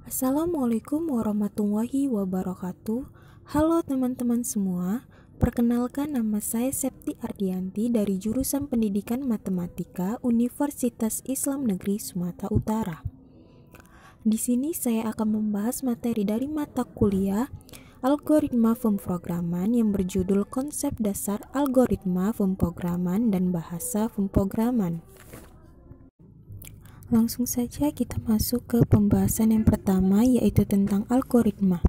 Assalamualaikum warahmatullahi wabarakatuh. Halo teman-teman semua, perkenalkan nama saya Septi Ardianti dari jurusan Pendidikan Matematika Universitas Islam Negeri Sumatera Utara. Di sini saya akan membahas materi dari mata kuliah Algoritma Pemrograman yang berjudul Konsep Dasar Algoritma Pemrograman dan Bahasa Pemrograman. Langsung saja kita masuk ke pembahasan yang pertama, yaitu tentang algoritma.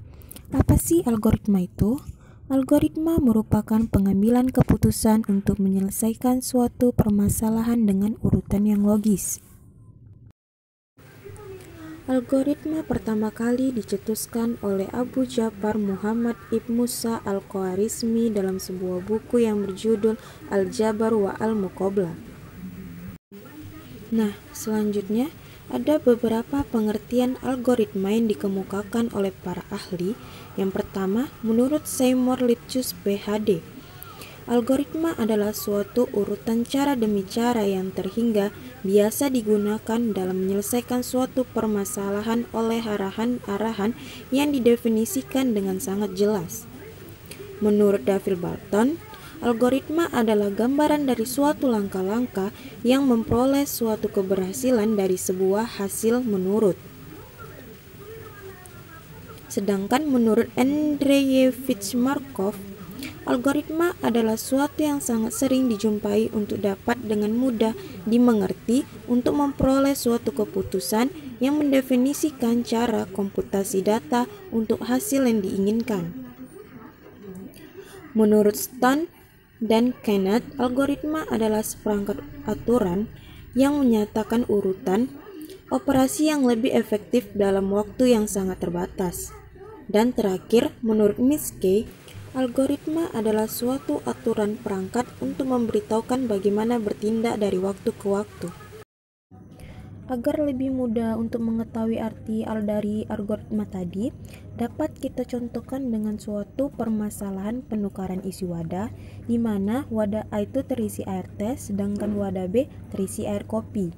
Apa sih algoritma itu? Algoritma merupakan pengambilan keputusan untuk menyelesaikan suatu permasalahan dengan urutan yang logis. Algoritma pertama kali dicetuskan oleh Abu Ja'far Muhammad ibn Musa al-Khwarizmi dalam sebuah buku yang berjudul Al-Jabar wa Al-Muqablah. Nah, selanjutnya ada beberapa pengertian algoritma yang dikemukakan oleh para ahli. Yang pertama, menurut Seymour Lipschutz PhD, algoritma adalah suatu urutan cara demi cara yang terhingga biasa digunakan dalam menyelesaikan suatu permasalahan oleh arahan-arahan yang didefinisikan dengan sangat jelas. Menurut David Barton, algoritma adalah gambaran dari suatu langkah-langkah yang memperoleh suatu keberhasilan dari sebuah hasil menurut. Sedangkan menurut Andreyevich Markov, algoritma adalah suatu yang sangat sering dijumpai untuk dapat dengan mudah dimengerti untuk memperoleh suatu keputusan yang mendefinisikan cara komputasi data untuk hasil yang diinginkan. Menurut Stone dan Kenneth, algoritma adalah seperangkat aturan yang menyatakan urutan operasi yang lebih efektif dalam waktu yang sangat terbatas. Dan terakhir, menurut Minsky, algoritma adalah suatu aturan perangkat untuk memberitahukan bagaimana bertindak dari waktu ke waktu. Agar lebih mudah untuk mengetahui arti dari algoritma tadi, dapat kita contohkan dengan suatu permasalahan penukaran isi wadah, di mana wadah A itu terisi air teh, sedangkan wadah B terisi air kopi.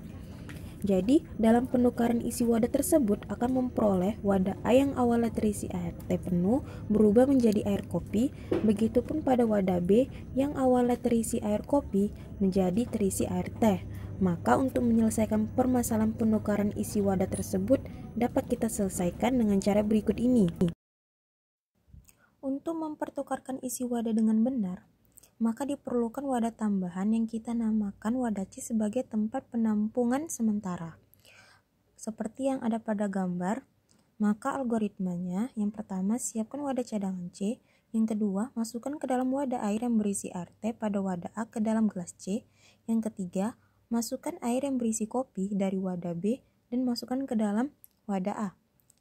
Jadi, dalam penukaran isi wadah tersebut akan memperoleh wadah A yang awalnya terisi air teh penuh berubah menjadi air kopi, begitupun pada wadah B yang awalnya terisi air kopi menjadi terisi air teh. Maka untuk menyelesaikan permasalahan penukaran isi wadah tersebut dapat kita selesaikan dengan cara berikut ini. Untuk mempertukarkan isi wadah dengan benar, maka diperlukan wadah tambahan yang kita namakan wadah C sebagai tempat penampungan sementara. Seperti yang ada pada gambar, maka algoritmanya yang pertama siapkan wadah cadangan C, yang kedua masukkan ke dalam wadah air yang berisi air teh pada wadah A ke dalam gelas C, yang ketiga masukkan air yang berisi kopi dari wadah B dan masukkan ke dalam wadah A.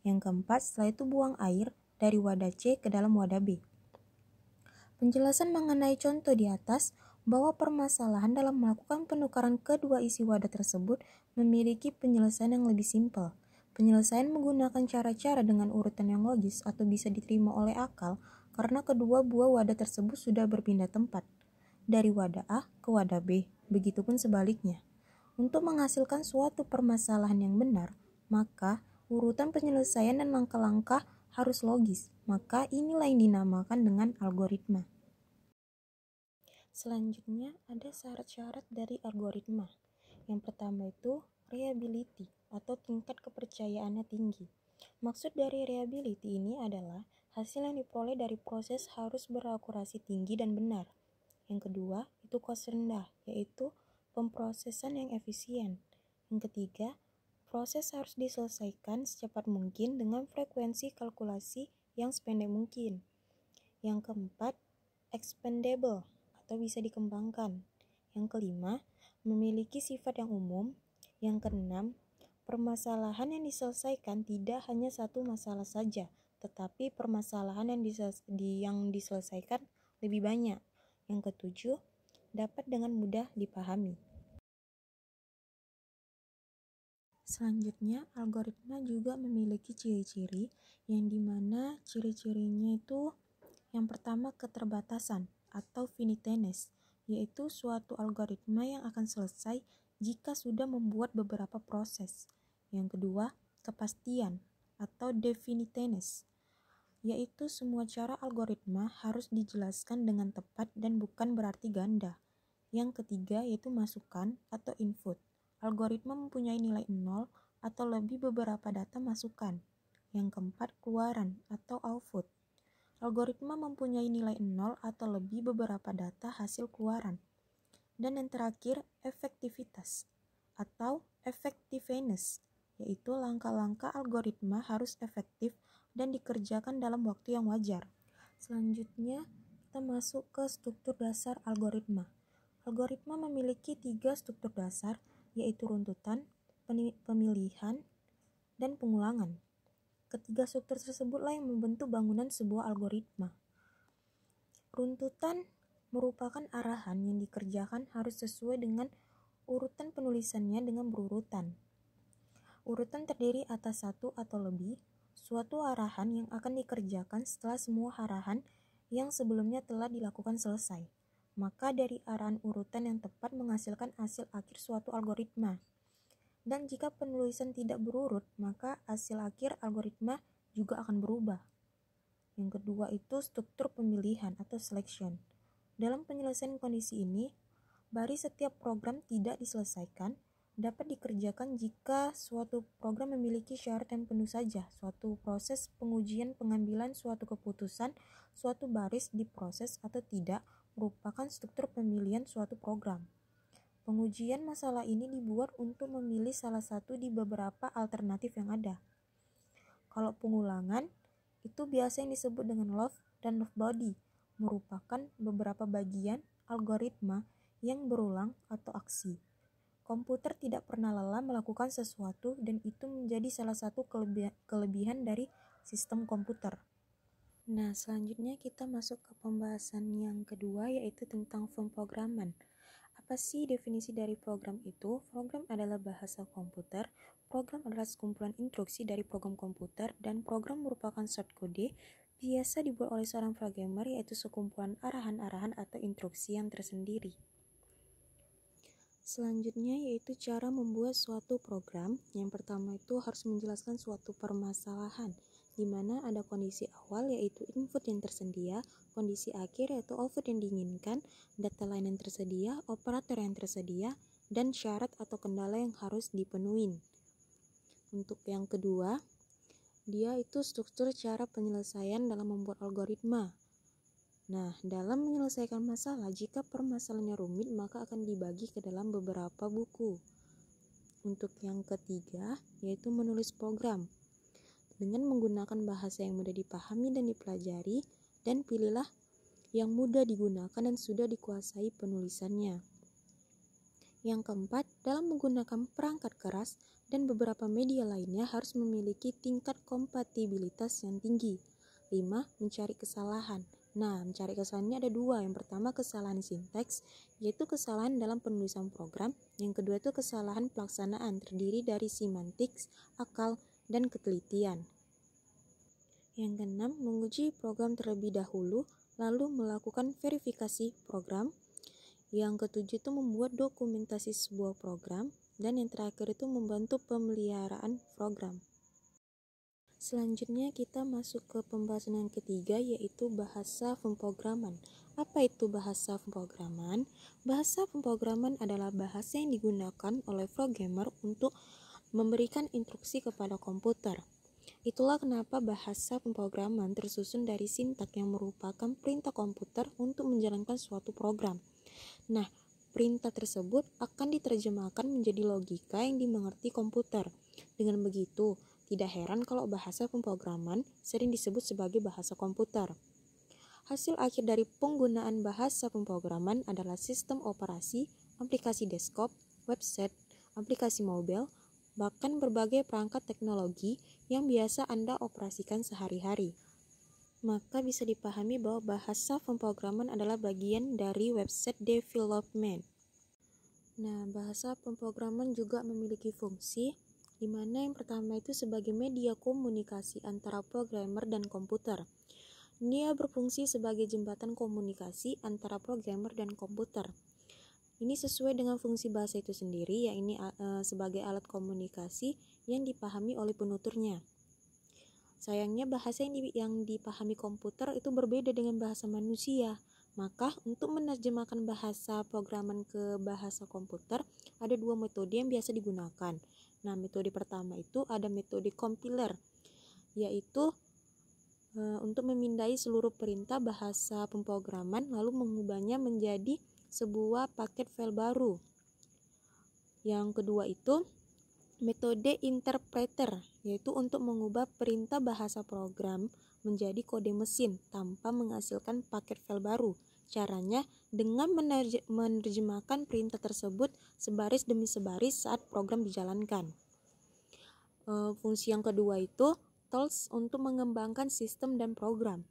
Yang keempat, setelah itu buang air dari wadah C ke dalam wadah B. Penjelasan mengenai contoh di atas bahwa permasalahan dalam melakukan penukaran kedua isi wadah tersebut memiliki penyelesaian yang lebih simpel. Penyelesaian menggunakan cara-cara dengan urutan yang logis atau bisa diterima oleh akal karena kedua buah wadah tersebut sudah berpindah tempat dari wadah A ke wadah B, begitupun sebaliknya. Untuk menghasilkan suatu permasalahan yang benar, maka urutan penyelesaian dan langkah-langkah harus logis, maka inilah yang dinamakan dengan algoritma. Selanjutnya ada syarat-syarat dari algoritma. Yang pertama itu reliability atau tingkat kepercayaannya tinggi. Maksud dari reliability ini adalah hasil yang diperoleh dari proses harus berakurasi tinggi dan benar. Yang kedua, itu cost rendah, yaitu pemrosesan yang efisien. Yang ketiga, proses harus diselesaikan secepat mungkin dengan frekuensi kalkulasi yang sependek mungkin. Yang keempat, expandable atau bisa dikembangkan. Yang kelima, memiliki sifat yang umum. Yang keenam, permasalahan yang diselesaikan tidak hanya satu masalah saja, tetapi permasalahan yang diselesaikan lebih banyak. Yang ketujuh, dapat dengan mudah dipahami. Selanjutnya, algoritma juga memiliki ciri-ciri yang dimana ciri-cirinya itu yang pertama keterbatasan atau finiteness, yaitu suatu algoritma yang akan selesai jika sudah membuat beberapa proses. Yang kedua, kepastian atau definiteness, yaitu semua cara algoritma harus dijelaskan dengan tepat dan bukan berarti ganda. Yang ketiga yaitu masukan atau input. Algoritma mempunyai nilai 0 atau lebih beberapa data masukan. Yang keempat, keluaran atau output. Algoritma mempunyai nilai 0 atau lebih beberapa data hasil keluaran. Dan yang terakhir, efektivitas atau effectiveness, yaitu langkah-langkah algoritma harus efektif dan dikerjakan dalam waktu yang wajar. Selanjutnya, kita masuk ke struktur dasar algoritma. Algoritma memiliki 3 struktur dasar, yaitu runtutan, pemilihan, dan pengulangan. Ketiga struktur tersebutlah yang membentuk bangunan sebuah algoritma. Runtutan merupakan arahan yang dikerjakan harus sesuai dengan urutan penulisannya dengan berurutan. Urutan terdiri atas satu atau lebih suatu arahan yang akan dikerjakan setelah semua arahan yang sebelumnya telah dilakukan selesai. Maka dari arahan urutan yang tepat menghasilkan hasil akhir suatu algoritma. Dan jika penulisan tidak berurut, maka hasil akhir algoritma juga akan berubah. Yang kedua itu struktur pemilihan atau selection. Dalam penyelesaian kondisi ini, baris setiap program tidak diselesaikan dapat dikerjakan jika suatu program memiliki syarat yang penuh saja. Suatu proses pengujian pengambilan suatu keputusan, suatu baris diproses atau tidak merupakan struktur pemilihan suatu program. Pengujian masalah ini dibuat untuk memilih salah satu di beberapa alternatif yang ada. Kalau pengulangan, itu biasa yang disebut dengan loop dan loop body, merupakan beberapa bagian algoritma yang berulang atau aksi. Komputer tidak pernah lelah melakukan sesuatu dan itu menjadi salah satu kelebihan dari sistem komputer. Nah, selanjutnya kita masuk ke pembahasan yang kedua yaitu tentang pemrograman. Apa sih definisi dari program itu? Program adalah bahasa komputer, program adalah sekumpulan instruksi dari program komputer, dan program merupakan shortcode biasa dibuat oleh seorang programmer yaitu sekumpulan arahan-arahan atau instruksi yang tersendiri. Selanjutnya yaitu cara membuat suatu program. Yang pertama itu harus menjelaskan suatu permasalahan, di mana ada kondisi awal yaitu input yang tersedia, kondisi akhir yaitu output yang diinginkan, data lain yang tersedia, operator yang tersedia, dan syarat atau kendala yang harus dipenuhi. Untuk yang kedua, dia itu struktur cara penyelesaian dalam membuat algoritma. Nah, dalam menyelesaikan masalah, jika permasalahannya rumit, maka akan dibagi ke dalam beberapa buku. Untuk yang ketiga, yaitu menulis program. Dengan menggunakan bahasa yang mudah dipahami dan dipelajari, dan pilihlah yang mudah digunakan dan sudah dikuasai penulisannya. Yang keempat, dalam menggunakan perangkat keras dan beberapa media lainnya harus memiliki tingkat kompatibilitas yang tinggi. 5. Mencari kesalahan. Nah, mencari kesalahan ini ada dua. Yang pertama kesalahan sintaks, yaitu kesalahan dalam penulisan program. Yang kedua itu kesalahan pelaksanaan, terdiri dari semantics, akal, dan ketelitian. Yang keenam, menguji program terlebih dahulu, lalu melakukan verifikasi program. Yang ketujuh itu membuat dokumentasi sebuah program. Dan yang terakhir itu membantu pemeliharaan program. Selanjutnya kita masuk ke pembahasan yang ketiga yaitu bahasa pemrograman. Apa itu bahasa pemrograman? Bahasa pemrograman adalah bahasa yang digunakan oleh programmer untuk memberikan instruksi kepada komputer. Itulah kenapa bahasa pemrograman tersusun dari sintak yang merupakan perintah komputer untuk menjalankan suatu program. Nah, perintah tersebut akan diterjemahkan menjadi logika yang dimengerti komputer. Dengan begitu, tidak heran kalau bahasa pemrograman sering disebut sebagai bahasa komputer. Hasil akhir dari penggunaan bahasa pemrograman adalah sistem operasi, aplikasi desktop, website, aplikasi mobile, bahkan berbagai perangkat teknologi yang biasa Anda operasikan sehari-hari. Maka bisa dipahami bahwa bahasa pemrograman adalah bagian dari website development. Nah, bahasa pemrograman juga memiliki fungsi di mana yang pertama itu sebagai media komunikasi antara programmer dan komputer. Dia berfungsi sebagai jembatan komunikasi antara programmer dan komputer. Ini sesuai dengan fungsi bahasa itu sendiri, yaitu sebagai alat komunikasi yang dipahami oleh penuturnya. Sayangnya bahasa yang dipahami komputer itu berbeda dengan bahasa manusia. Maka untuk menerjemahkan bahasa programan ke bahasa komputer ada dua metode yang biasa digunakan. Nah, metode pertama itu ada metode compiler, yaitu untuk memindai seluruh perintah bahasa pemrograman lalu mengubahnya menjadi sebuah paket file baru. Yang kedua itu metode interpreter, yaitu untuk mengubah perintah bahasa program menjadi kode mesin tanpa menghasilkan paket file baru. Caranya dengan menerjemahkan perintah tersebut sebaris demi sebaris saat program dijalankan. Fungsi yang kedua itu tools untuk mengembangkan sistem dan program.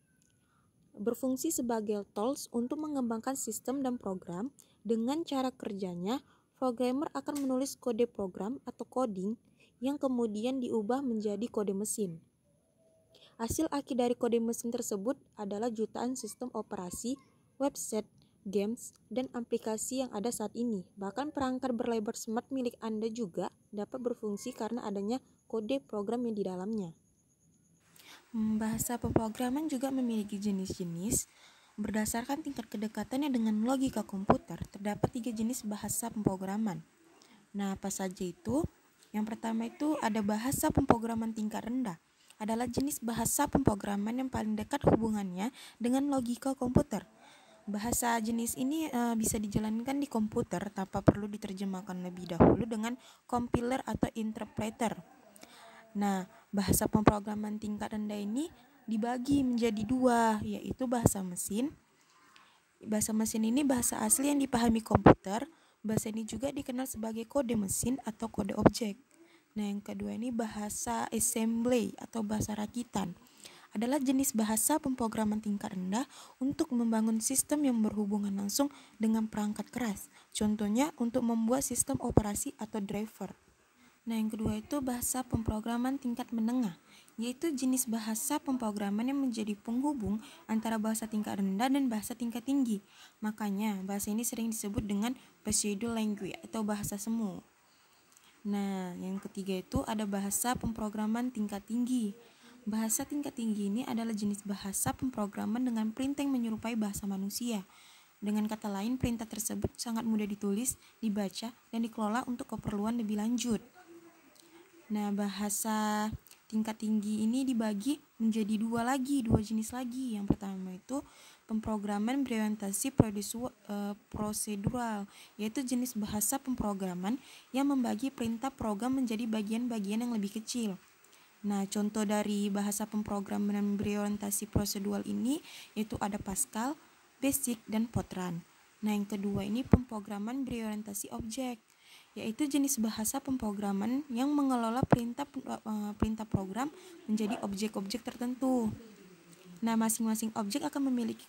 Berfungsi sebagai tools untuk mengembangkan sistem dan program. Dengan cara kerjanya, programmer akan menulis kode program atau coding yang kemudian diubah menjadi kode mesin. Hasil akhir dari kode mesin tersebut adalah jutaan sistem operasi, website, games, dan aplikasi yang ada saat ini. Bahkan perangkat berlayar smart milik Anda juga dapat berfungsi karena adanya kode program yang di dalamnya. Bahasa pemrograman juga memiliki jenis-jenis. Berdasarkan tingkat kedekatannya dengan logika komputer, terdapat 3 jenis bahasa pemrograman. Nah, apa saja itu? Yang pertama itu ada bahasa pemrograman tingkat rendah. Adalah jenis bahasa pemrograman yang paling dekat hubungannya dengan logika komputer. Bahasa jenis ini bisa dijalankan di komputer tanpa perlu diterjemahkan lebih dahulu dengan compiler atau interpreter. Nah, bahasa pemrograman tingkat rendah ini dibagi menjadi 2, yaitu bahasa mesin. Bahasa mesin ini bahasa asli yang dipahami komputer. Bahasa ini juga dikenal sebagai kode mesin atau kode objek. Nah, yang kedua ini bahasa assembly atau bahasa rakitan. Adalah jenis bahasa pemrograman tingkat rendah untuk membangun sistem yang berhubungan langsung dengan perangkat keras. Contohnya untuk membuat sistem operasi atau driver. Nah, yang kedua itu bahasa pemrograman tingkat menengah, yaitu jenis bahasa pemrograman yang menjadi penghubung antara bahasa tingkat rendah dan bahasa tingkat tinggi. Makanya, bahasa ini sering disebut dengan pseudo language atau bahasa semu. Nah, yang ketiga itu ada bahasa pemrograman tingkat tinggi. Bahasa tingkat tinggi ini adalah jenis bahasa pemrograman dengan perintah yang menyerupai bahasa manusia. Dengan kata lain, perintah tersebut sangat mudah ditulis, dibaca, dan dikelola untuk keperluan lebih lanjut. Nah, bahasa tingkat tinggi ini dibagi menjadi dua jenis lagi. Yang pertama itu pemrograman berorientasi prosedural, yaitu jenis bahasa pemrograman yang membagi perintah program menjadi bagian-bagian yang lebih kecil. Nah, contoh dari bahasa pemrograman berorientasi prosedural ini yaitu ada Pascal, Basic, dan Fortran. Nah, yang kedua ini pemrograman berorientasi objek, yaitu jenis bahasa pemrograman yang mengelola perintah program menjadi objek-objek tertentu. Nah, masing-masing objek akan memiliki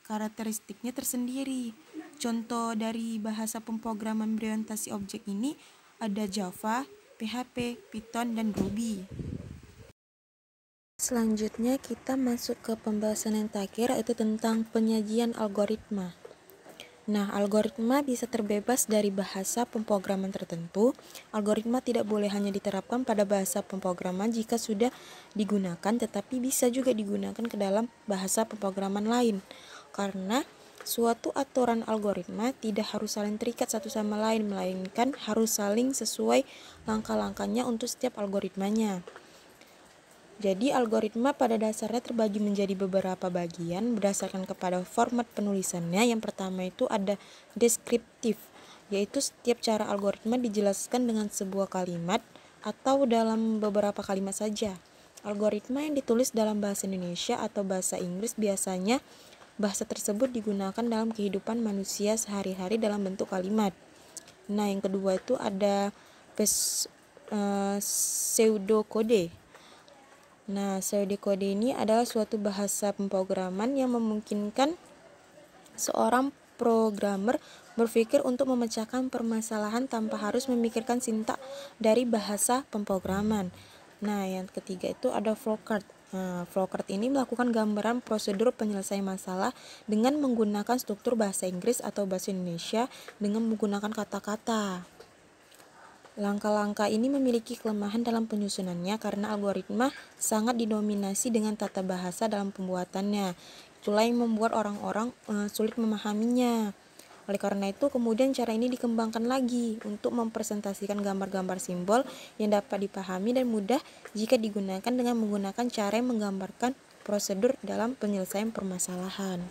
karakteristiknya tersendiri. Contoh dari bahasa pemrograman berorientasi objek ini ada Java, PHP, Python, dan Ruby. Selanjutnya kita masuk ke pembahasan yang terakhir, yaitu tentang penyajian algoritma. Nah, algoritma bisa terbebas dari bahasa pemrograman tertentu. Algoritma tidak boleh hanya diterapkan pada bahasa pemrograman jika sudah digunakan, tetapi bisa juga digunakan ke dalam bahasa pemrograman lain. Karena suatu aturan algoritma tidak harus saling terikat satu sama lain, melainkan harus saling sesuai langkah-langkahnya untuk setiap algoritmanya. Jadi algoritma pada dasarnya terbagi menjadi beberapa bagian berdasarkan kepada format penulisannya. Yang pertama itu ada deskriptif, yaitu setiap cara algoritma dijelaskan dengan sebuah kalimat atau dalam beberapa kalimat saja. Algoritma yang ditulis dalam bahasa Indonesia atau bahasa Inggris biasanya bahasa tersebut digunakan dalam kehidupan manusia sehari-hari dalam bentuk kalimat. Nah, yang kedua itu ada pseudokode. Nah, pseudokode ini adalah suatu bahasa pemrograman yang memungkinkan seorang programmer berpikir untuk memecahkan permasalahan tanpa harus memikirkan sintaks dari bahasa pemrograman. Nah, yang ketiga itu ada flowchart. Nah, flowchart ini melakukan gambaran prosedur penyelesaian masalah dengan menggunakan struktur bahasa Inggris atau bahasa Indonesia dengan menggunakan kata-kata. Langkah-langkah ini memiliki kelemahan dalam penyusunannya karena algoritma sangat didominasi dengan tata bahasa dalam pembuatannya. Itulah yang membuat orang-orang sulit memahaminya. Oleh karena itu, kemudian cara ini dikembangkan lagi untuk mempresentasikan gambar-gambar simbol yang dapat dipahami dan mudah jika digunakan dengan menggunakan cara yang menggambarkan prosedur dalam penyelesaian permasalahan.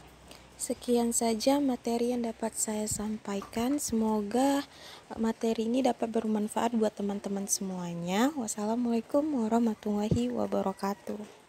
Sekian saja materi yang dapat saya sampaikan. Semoga materi ini dapat bermanfaat buat teman-teman semuanya. Wassalamualaikum warahmatullahi wabarakatuh.